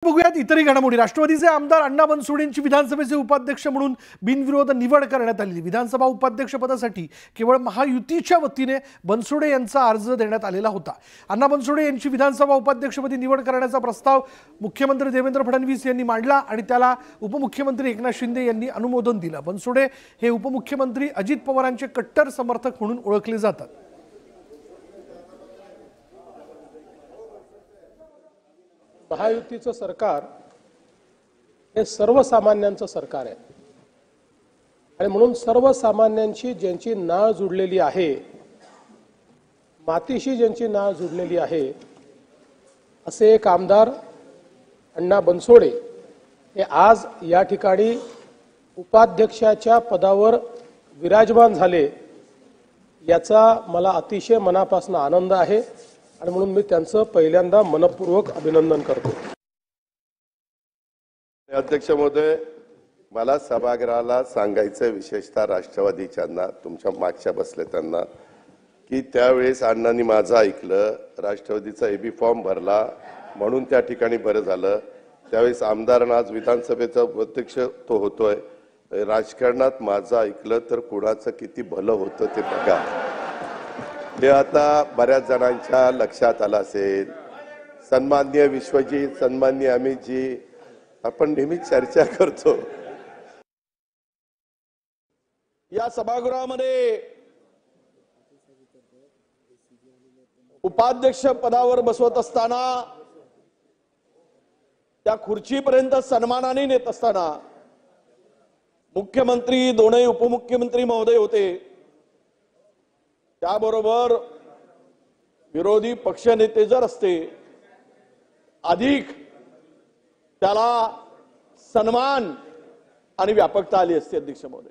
बघूयात इतरही घडामोडी। राष्ट्रवादीचे आमदार अण्णा बनसोडेंची विधानसभेचे उपाध्यक्ष म्हणून बिनविरोध निवड करण्यात आली। विधानसभा उपाध्यक्षपदासाठी केवळ महायुतीच्या वतीने बनसोडे यांचा अर्ज देण्यात आलेला होता। अण्णा बनसोडे यांची विधानसभा उपाध्यक्षपदी निवड करण्याचा प्रस्ताव मुख्यमंत्री देवेंद्र फडणवीस यांनी मांडला आणि त्याला उपमुख्यमंत्री एकनाथ शिंदे यांनी अनुमोदन दिलं। बनसोडे हे उपमुख्यमंत्री अजित पवारांचे कट्टर समर्थक म्हणून ओळखले जातात। महायुतीचं सरकार हे सर्वसामान्यांचं सरकार आहे आणि म्हणून सर्वसामान्यांची ज्यांची नाळ जुडलेली आहे, मातीशी ज्यांची नाळ जुडलेली आहे, असे एक आमदार अण्णा बनसोडे हे आज या ठिकाणी उपाध्यक्षाच्या पदावर विराजमान झाले, याचा मला अतिशय मनापासून आनंद आहे आणि म्हणून मी त्यांचं पहिल्यांदा मनपूर्वक अभिनंदन करतो। अध्यक्ष महोदय, मला सभागृहाला सांगायचं विशेषतः राष्ट्रवादीच्यांना, तुमच्या मागच्या बसले त्यांना, की त्यावेळेस अण्णांनी माझं ऐकलं, राष्ट्रवादीचा एबी फॉर्म भरला म्हणून त्या ठिकाणी बरं झालं। त्यावेळेस आमदारांना आज विधानसभेचा अध्यक्ष तो होतोय, राजकारणात माझं ऐकलं तर कुणाचं किती भलं होतं ते बघा। हे आता बऱ्याच जणांच्या लक्षात आलं असेल। सन्माननीय विश्वजीत, सन्माननीय अमितजी, आपण नेहमी चर्चा करतो। या सभागृहामध्ये उपाध्यक्ष पदावर बसवत असताना, त्या खुर्चीपर्यंत सन्मानाने नेत असताना मुख्यमंत्री, दोनही उपमुख्यमंत्री महोदय होते, त्याबरोबर विरोधी पक्षनेते जर असते, अधिक त्याला सन्मान आणि व्यापकता आली असती। अध्यक्ष महोदय,